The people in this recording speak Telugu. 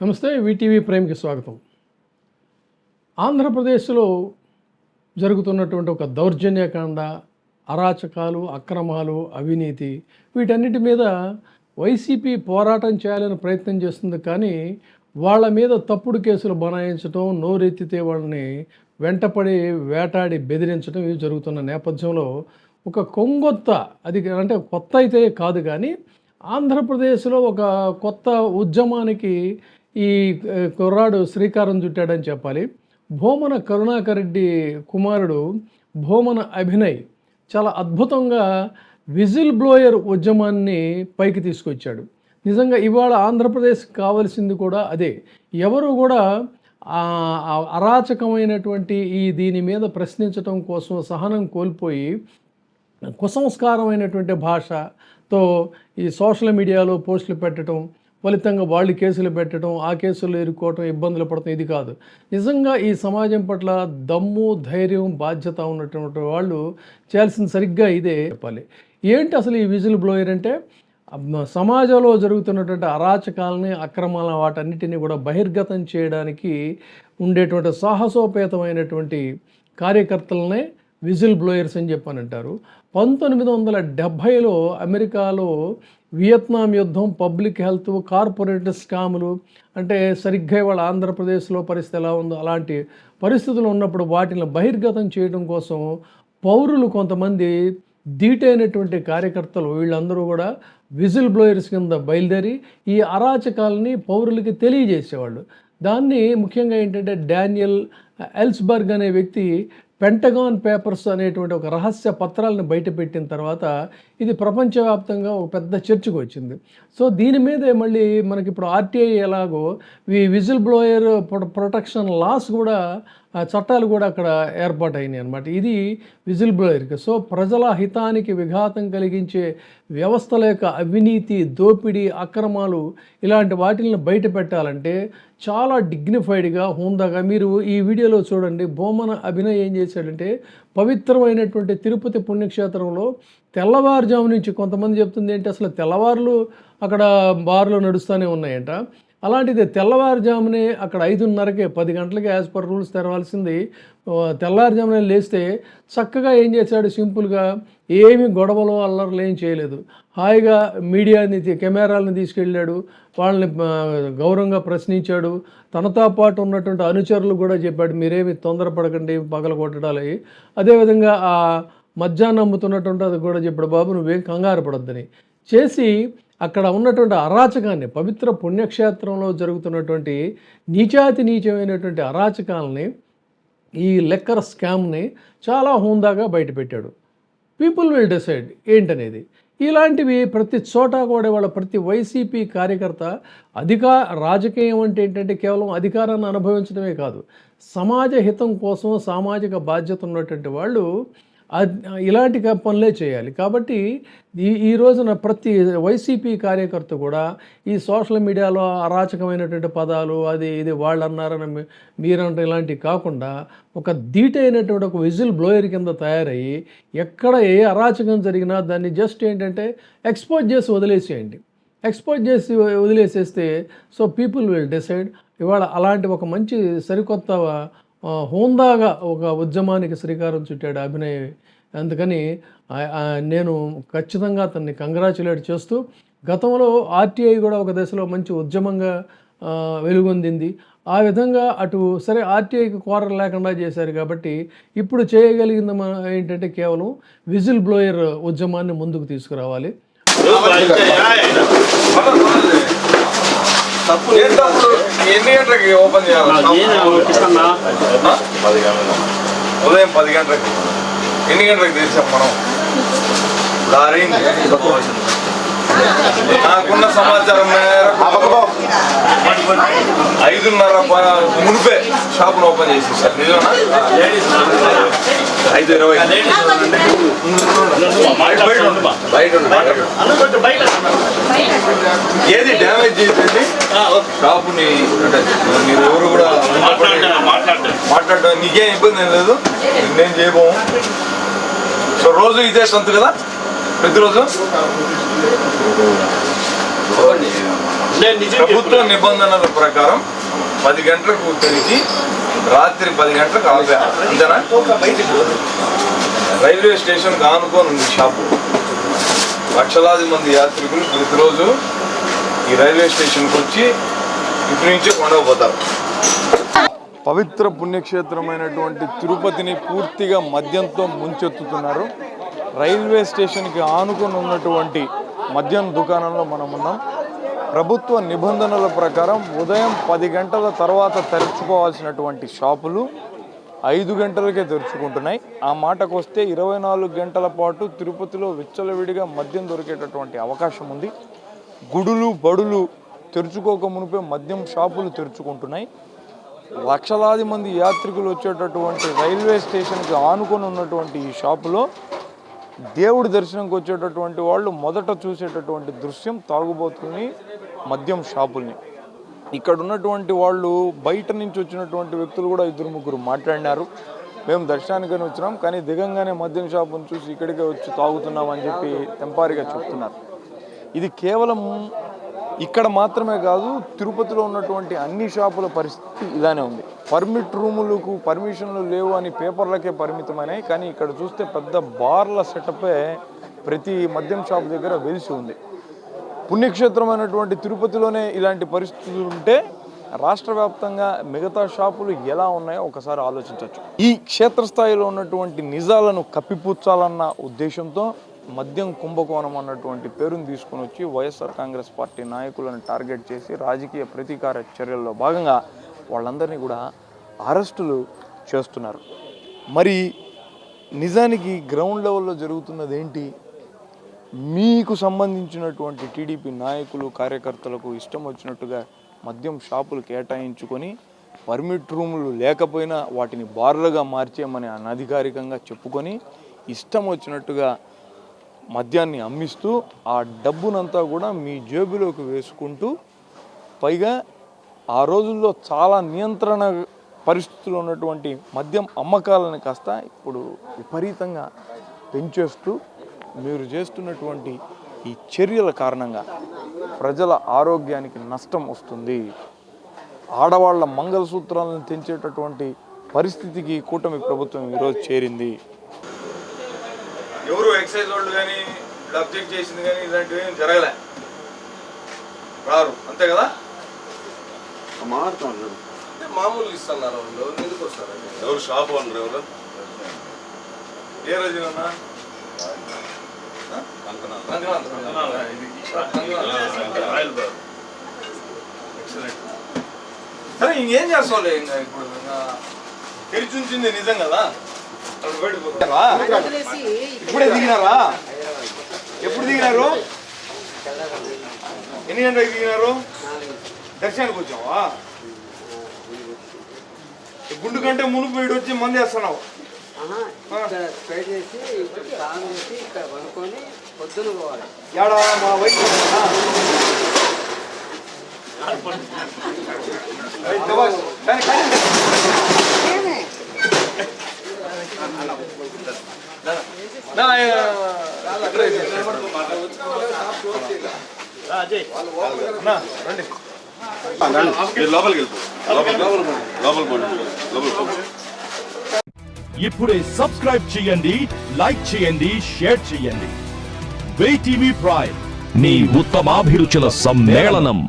నమస్తే, వీటీవీ ప్రైమ్కి స్వాగతం. ఆంధ్రప్రదేశ్లో జరుగుతున్నటువంటి ఒక దౌర్జన్యకాండ, అరాచకాలు, అక్రమాలు, అవినీతి వీటన్నిటి మీద వైసీపీ పోరాటం చేయాలని ప్రయత్నం చేస్తుంది. కానీ వాళ్ళ మీద తప్పుడు కేసులు బనాయించడం, నోరెత్తితే వాళ్ళని వెంటపడి వేటాడి బెదిరించడం ఇవి జరుగుతున్న నేపథ్యంలో ఒక కొంగొత్త, అది అంటే కొత్త అయితే కాదు కానీ ఆంధ్రప్రదేశ్లో ఒక కొత్త ఉద్యమానికి ఈ కుర్రాడు శ్రీకారం చుట్టాడని చెప్పాలి. భూమన కరుణాకర్ రెడ్డి కుమారుడు భూమన అభినయ్ చాలా అద్భుతంగా విజిల్ బ్లోయర్ ఉద్యమాన్ని పైకి తీసుకొచ్చాడు. నిజంగా ఇవాళ ఆంధ్రప్రదేశ్కి కావాల్సింది కూడా అదే. ఎవరు కూడా అరాచకమైనటువంటి దీని మీద ప్రశ్నించడం కోసం సహనం కోల్పోయి కుసంస్కారమైనటువంటి భాషతో ఈ సోషల్ మీడియాలో పోస్టులు పెట్టడం, ఫలితంగా వాళ్ళు కేసులు పెట్టడం, ఆ కేసుల్లో ఇరుక్కోవటం, ఇబ్బందులు పడటం ఇది కాదు. నిజంగా ఈ సమాజం పట్ల దమ్ము, ధైర్యం, బాధ్యత ఉన్నటువంటి వాళ్ళు చేయాల్సింది సరిగ్గా ఇదే చెప్పాలి. ఏంటి అసలు ఈ విజిల్ బ్లోయర్ అంటే? సమాజంలో జరుగుతున్నటువంటి అరాచకాలని, అక్రమాలను వాటన్నిటిని కూడా బహిర్గతం చేయడానికి ఉండేటువంటి సాహసోపేతమైనటువంటి కార్యకర్తలనే విజిల్ బ్లోయర్స్ అని చెప్పానంటారు. 1970లో అమెరికాలో వియత్నాం యుద్ధం, పబ్లిక్ హెల్త్, కార్పొరేట్ స్కాములు అంటే సరిగ్గా వాళ్ళ ఆంధ్రప్రదేశ్లో పరిస్థితి ఎలా ఉందో అలాంటి పరిస్థితులు ఉన్నప్పుడు వాటిని బహిర్గతం చేయడం కోసం పౌరులు కొంతమంది ధీటైనటువంటి కార్యకర్తలు వీళ్ళందరూ కూడా విజిల్ బ్లోయర్స్ కింద బయలుదేరి ఈ అరాచకాలని పౌరులకి తెలియజేసేవాళ్ళు. దాన్ని ముఖ్యంగా ఏంటంటే డానియల్ ఎల్స్బర్గ్ అనే వ్యక్తి పెంటగాన్ పేపర్స్ అనేటువంటి ఒక రహస్య పత్రాలను బయటపెట్టిన తర్వాత ఇది ప్రపంచవ్యాప్తంగా ఒక పెద్ద చర్చకు వచ్చింది. సో దీని మీదే మళ్ళీ మనకి ఇప్పుడు ఆర్టీఐ ఎలాగో ఈ విజిల్ బ్లోయర్ ప్రొటెక్షన్ లాస్ కూడా చట్టాలు కూడా అక్కడ ఏర్పాటైనాయి అన్నమాట. ఇది విజిల్ బ్లోయర్కి. సో ప్రజల హితానికి విఘాతం కలిగించే వ్యవస్థల యొక్క అవినీతి, దోపిడీ, అక్రమాలు ఇలాంటి వాటిని బయట పెట్టాలంటే చాలా డిగ్నిఫైడ్గా, హుందాగా మీరు ఈ వీడియోలో చూడండి. భూమన అభినయ్ ఏం చేశాడంటే పవిత్రమైనటువంటి తిరుపతి పుణ్యక్షేత్రంలో తెల్లవారుజాము నుంచి, కొంతమంది చెప్తుంది ఏంటి అసలు తెల్లవారులు అక్కడ బార్లు నడుస్తూనే ఉన్నాయంట. అలాంటిది తెల్లవారుజామునే అక్కడ 5:30కే 10 గంటలకి యాజ్ పర్ రూల్స్ తెరవాల్సింది తెల్లవారుజామునే లేస్తే చక్కగా ఏం చేశాడు, సింపుల్గా ఏమి గొడవలు అల్లర్లు ఏం చేయలేదు. హాయిగా మీడియాని, కెమెరాలను తీసుకెళ్ళాడు, వాళ్ళని గౌరవంగా ప్రశ్నించాడు. తనతో పాటు ఉన్నటువంటి అనుచరులు కూడా చెప్పాడు, మీరేమి తొందరపడకండి పగల కొట్టడాలి. అదేవిధంగా ఆ మధ్యాహ్నం అమ్ముతున్నటువంటి అది కూడా చెప్పాడు, బాబు నువ్వేం కంగారు పడొద్దని చేసి అక్కడ ఉన్నటువంటి అరాచకాన్ని, పవిత్ర పుణ్యక్షేత్రంలో జరుగుతున్నటువంటి నీచమైనటువంటి అరాచకాలని, ఈ లెక్కర్ స్కామ్ని చాలా హుందాగా బయటపెట్టాడు. పీపుల్ విల్ డిసైడ్ ఏంటనేది. ఇలాంటివి ప్రతి చోట కూడా వాళ్ళ ప్రతి వైసీపీ కార్యకర్త రాజకీయం అంటే ఏంటంటే కేవలం అధికారాన్ని అనుభవించడమే కాదు, సమాజ హితం కోసం సామాజిక బాధ్యత ఉన్నటువంటి వాళ్ళు ఇలాంటి పనులే చేయాలి. కాబట్టి ఈ రోజున ప్రతి వైసీపీ కార్యకర్త కూడా ఈ సోషల్ మీడియాలో అరాచకమైనటువంటి పదాలు, అది ఇది వాళ్ళు అన్నారని మీరంటే ఇలాంటివి కాకుండా ఒక ధీటైనటువంటి ఒక విజిల్ బ్లోయర్ కింద తయారయ్యి ఎక్కడ ఏ అరాచకం జరిగినా దాన్ని జస్ట్ ఏంటంటే ఎక్స్పోజ్ చేసి వదిలేసేస్తే సో పీపుల్ విల్ డిసైడ్. ఇవాళ అలాంటి ఒక మంచి సరికొత్త హోందాగా ఒక ఉద్యమానికి శ్రీకారం చుట్టాడు అభినయ్. అందుకని నేను ఖచ్చితంగా అతన్ని కంగ్రాచులేట్ చేస్తూ, గతంలో ఆర్టీఐ కూడా ఒక దశలో మంచి ఉద్యమంగా వెలుగొందింది. ఆ విధంగా అటు సరే ఆర్టీఐకి కోరలు లేకుండా చేశారు కాబట్టి ఇప్పుడు చేయగలిగింది ఏంటంటే కేవలం విజిల్ బ్లోయర్ ఉద్యమాన్ని ముందుకు తీసుకురావాలి. ఎన్ని గంటలకి ఓపెన్ చేయాలి? ఉదయం 10 గంటలకి. ఎన్ని గంటలకు తెరిచాం మనం? నాకున్న సమాచారం మేరకు 5:30 మునిపే షాపును ఓపెన్ చేసేసారు. నిజమేనా? 5:20 ఏది డ్యామేజ్ చేయండి షాపుని. అంటే మీరు ఎవరు కూడా మాట్లాడడం నీకేం ఇబ్బంది ఏం లేదు, నేను చేయబోము. సో రోజు ఇదే సంతు కదా, ప్రతిరోజు ప్రభుత్వ నిబంధనల ప్రకారం 10 గంటలకు తెరిచి రాత్రి 10 గంటలకు ఆపేయాలి. అంతేనా? రైల్వే స్టేషన్కి ఆనుకొని ఉంది షాపు. లక్షలాది మంది యాత్రికులు ప్రతిరోజు ఈ రైల్వే స్టేషన్కి వచ్చి ఇక్కడి నుంచి కొండపోతారు. పవిత్ర పుణ్యక్షేత్రమైనటువంటి తిరుపతిని పూర్తిగా మద్యంతో ముంచెత్తుతున్నారు. రైల్వే స్టేషన్కి ఆనుకొని ఉన్నటువంటి మద్యం దుకాణంలో మనం ఉన్నాం. ప్రభుత్వ నిబంధనల ప్రకారం ఉదయం 10 గంటల తర్వాత తెరుచుకోవాల్సినటువంటి షాపులు 5 గంటలకే తెరుచుకుంటున్నాయి. ఆ మాటకు వస్తే 24 గంటల పాటు తిరుపతిలో విచ్చలవిడిగా మద్యం దొరికేటటువంటి అవకాశం ఉంది. గుడులు బడులు తెరుచుకోక మునిపే మద్యం షాపులు తెరుచుకుంటున్నాయి. లక్షలాది మంది యాత్రికులు వచ్చేటటువంటి రైల్వే స్టేషన్కి ఆనుకొని ఉన్నటువంటి ఈ షాపులో దేవుడి దర్శనంకి వచ్చేటటువంటి వాళ్ళు మొదట చూసేటటువంటి దృశ్యం తాగుబోతుల్ని, మద్యం షాపుల్ని. ఇక్కడ ఉన్నటువంటి వాళ్ళు బయట నుంచి వచ్చినటువంటి వ్యక్తులు కూడా 2-3 మాట్లాడినారు. మేము దర్శనానికని వచ్చినాం, కానీ దిగంగానే మద్యం షాపును చూసి ఇక్కడికే వచ్చి తాగుతున్నాం అని చెప్పి తెంపారిగా చెప్తున్నారు. ఇది కేవలం ఇక్కడ మాత్రమే కాదు, తిరుపతిలో ఉన్నటువంటి అన్ని షాపుల పరిస్థితి ఇలానే ఉంది. పర్మిట్ రూములకు పర్మిషన్లు లేవు అని పేపర్లకే పరిమితమైనాయి, కానీ ఇక్కడ చూస్తే పెద్ద బార్ల సెటపే ప్రతి మద్యం షాప్ దగ్గర వెలిసి ఉంది. పుణ్యక్షేత్రమైనటువంటి తిరుపతిలోనే ఇలాంటి పరిస్థితులు ఉంటే రాష్ట్ర వ్యాప్తంగా మిగతా షాపులు ఎలా ఉన్నాయో ఒకసారి ఆలోచించవచ్చు. ఈ క్షేత్రస్థాయిలో ఉన్నటువంటి నిజాలను కప్పిపుచ్చాలన్న ఉద్దేశంతో మద్యం కుంభకోణం అన్నటువంటి పేరును తీసుకుని వచ్చి వైఎస్ఆర్ కాంగ్రెస్ పార్టీ నాయకులను టార్గెట్ చేసి రాజకీయ ప్రతీకార చర్యల్లో భాగంగా వాళ్ళందరినీ కూడా అరెస్టులు చేస్తున్నారు. మరి నిజానికి గ్రౌండ్ లెవెల్లో జరుగుతున్నది ఏంటి? మీకు సంబంధించినటువంటి టీడీపీ నాయకులు కార్యకర్తలకు ఇష్టం వచ్చినట్టుగా మద్యం షాపులు కేటాయించుకొని పర్మిట్ రూములు లేకపోయినా వాటిని బార్లుగా మార్చేయమని అనధికారికంగా చెప్పుకొని ఇష్టం వచ్చినట్టుగా మద్యాన్ని అమ్మిస్తూ ఆ డబ్బునంతా కూడా మీ జేబులోకి వేసుకుంటూ, పైగా ఆ రోజుల్లో చాలా నియంత్రణ పరిస్థితుల్లో ఉన్నటువంటి మద్యం అమ్మకాలను కాస్త ఇప్పుడు విపరీతంగా పెంచేస్తూ మీరు చేస్తున్నటువంటి ఈ చర్యల కారణంగా ప్రజల ఆరోగ్యానికి నష్టం వస్తుంది. ఆడవాళ్ల మంగళసూత్రాలను తెంచేటటువంటి పరిస్థితికి కూటమి ప్రభుత్వం ఈరోజు చేరింది. ఎవరు ఎక్సైజ్ వాళ్ళు కానీ అబ్జెక్ట్ చేసింది కానీ ఇలాంటివి ఏం జరగలే, రారు, అంతే కదా? మామూలు ఇస్తున్నారు వాళ్ళు, ఎందుకు వస్తారు? ఎవరు షాప్ ఓనర్? ఎవరు? ఏ రోజునా? సరే, ఇంకేం చేస్తావులే. ఇంకా ఇప్పుడు తెరిచి ఉంచింది నిజం కదా. ఇప్పుడే దిగినారా? ఎప్పుడు దిగినారు? ఎన్ని గంటలకు దిగినారు? దర్శనానికి వచ్చావా? గుండు కంటే మునుపు వీడు వచ్చి మంది వేస్తున్నావు. ఏడా మా వైపు ఇప్పుడే సబ్స్క్రైబ్ చేయండి, లైక్ చేయండి, షేర్ చేయండి. వే టీవీ ప్రైమ్, మీ ఉత్తమాభిరుచుల సమ్మేళనం.